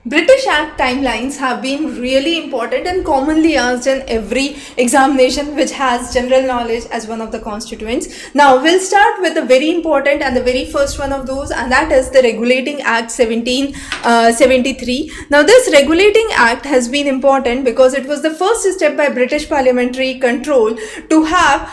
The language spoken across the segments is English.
British Act timelines have been really important and commonly asked in every examination which has general knowledge as one of the constituents. Now we'll start with the very important and the very first one of those, and that is the Regulating Act 1773. Now this Regulating Act has been important because it was the first step by British parliamentary control to have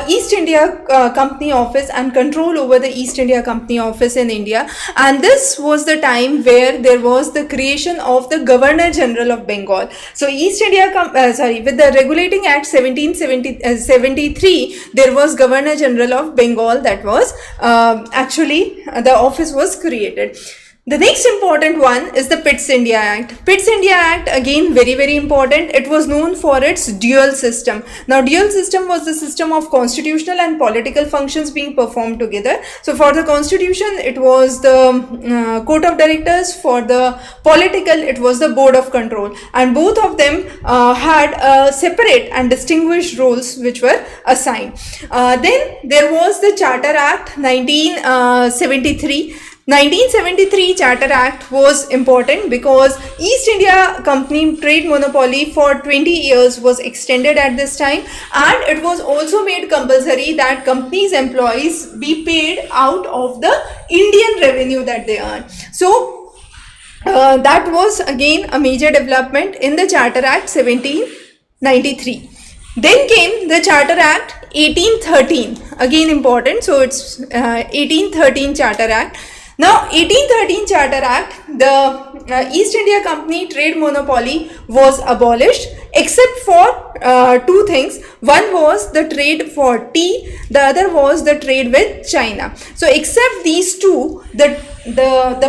East India Company office and control over the East India Company office in India, and this was the time where there was the creation of the Governor General of Bengal. So East India, with the Regulating Act 1773, there was Governor General of Bengal that was the office was created. The next important one is the Pitt's India Act. Pitt's India Act, again very important. It was known for its dual system. Now dual system was the system of constitutional and political functions being performed together. So for the constitution it was the court of directors, for the political it was the board of control, and both of them had separate and distinguished roles which were assigned. Then there was the Charter Act 1973. 1973 Charter Act was important because East India Company trade monopoly for 20 years was extended at this time, and it was also made compulsory that companies' employees be paid out of the Indian revenue that they earn. So that was again a major development in the Charter Act 1793. Then came the Charter Act 1813, again important. So it's 1813 Charter Act. Now 1813 Charter Act, the East India Company trade monopoly was abolished except for two things. One was the trade for tea, the other was the trade with China. So except these two, the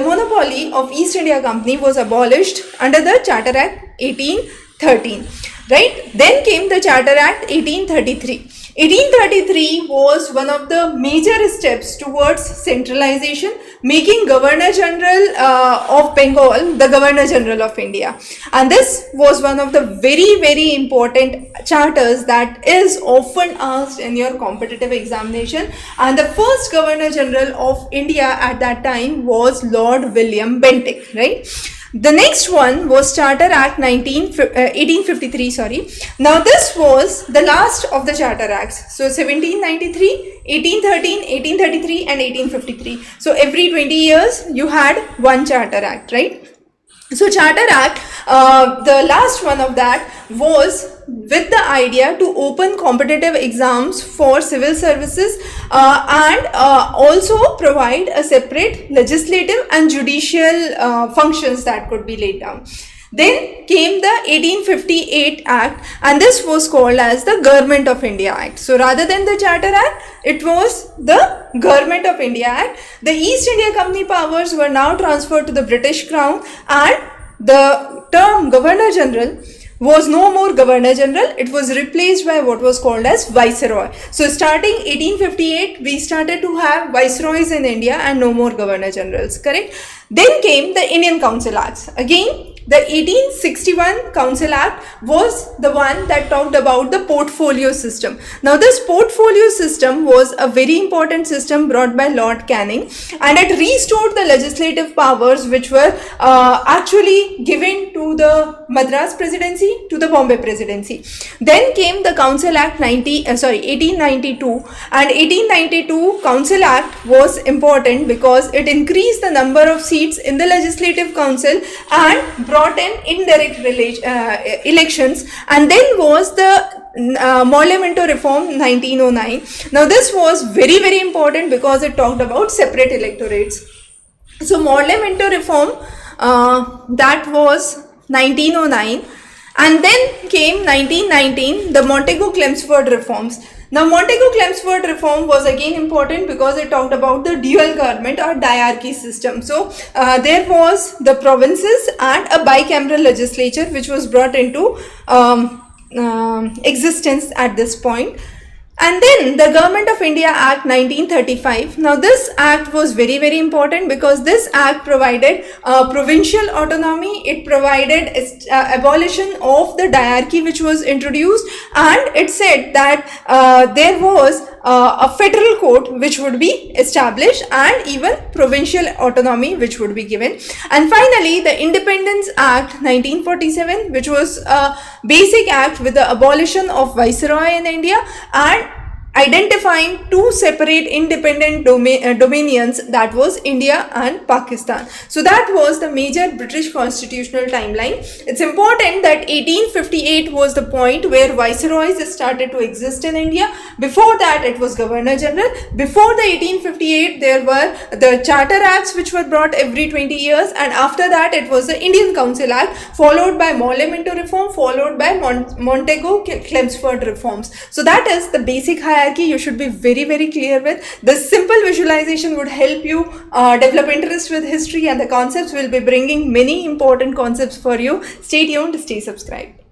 monopoly of East India Company was abolished under the Charter Act 1813. Right? Then came the Charter Act 1833. 1833 was one of the major steps towards centralization, making Governor General of Bengal the Governor General of India. And this was one of the very important charters that is often asked in your competitive examination. And the first Governor General of India at that time was Lord William Bentinck, right? The next one was Charter Act 1853, sorry. Now this was the last of the Charter Acts. So 1793, 1813, 1833 and 1853. So every 20 years you had one Charter Act, right? So Charter Act, the last one of that was with the idea to open competitive exams for civil services and also provide a separate legislative and judicial functions that could be laid down. Then came the 1858 Act, and this was called as the Government of India Act. So rather than the Charter Act, it was the Government of India Act. The East India Company powers were now transferred to the British Crown, and the term Governor General was no more Governor General. It was replaced by what was called as Viceroy. So starting 1858, we started to have Viceroys in India and no more Governor Generals, correct? Then came the Indian Council Acts. Again, the 1861 Council Act was the one that talked about the portfolio system. Now this portfolio system was a very important system brought by Lord Canning, and it restored the legislative powers which were actually given to the Madras Presidency, to the Bombay Presidency. Then came the Council Act 1892, and 1892 Council Act was important because it increased the number of seats in the Legislative Council and brought in indirect elections. And then was the Morley Minto Reform 1909. Now this was very important because it talked about separate electorates. So Morley Minto Reform, that was 1909, and then came 1919 the Montagu-Chelmsford reforms. Now Montagu-Chelmsford reform was again important because it talked about the dual government or diarchy system. So there was the provinces and a bicameral legislature which was brought into existence at this point. And then the Government of India Act 1935. Now this act was very important because this act provided provincial autonomy. It provided abolition of the diarchy which was introduced, and it said that there was a federal court which would be established, and even provincial autonomy which would be given. And finally, the Independence Act 1947, which was a basic act with the abolition of viceroy in India and identifying two separate independent dominions, that was India and Pakistan. So that was the major British constitutional timeline. It's important that 1858 was the point where viceroys started to exist in India. Before that, it was Governor General. Before the 1858, there were the Charter Acts which were brought every 20 years, and after that it was the Indian Council Act, followed by Moore-Minto reform, followed by Montego-Chelmsford reforms. So that is the basic hierarchy you should be very clear with. This simple visualization would help you develop interest with history, and the concepts will be bringing many important concepts for you. Stay tuned, stay subscribed.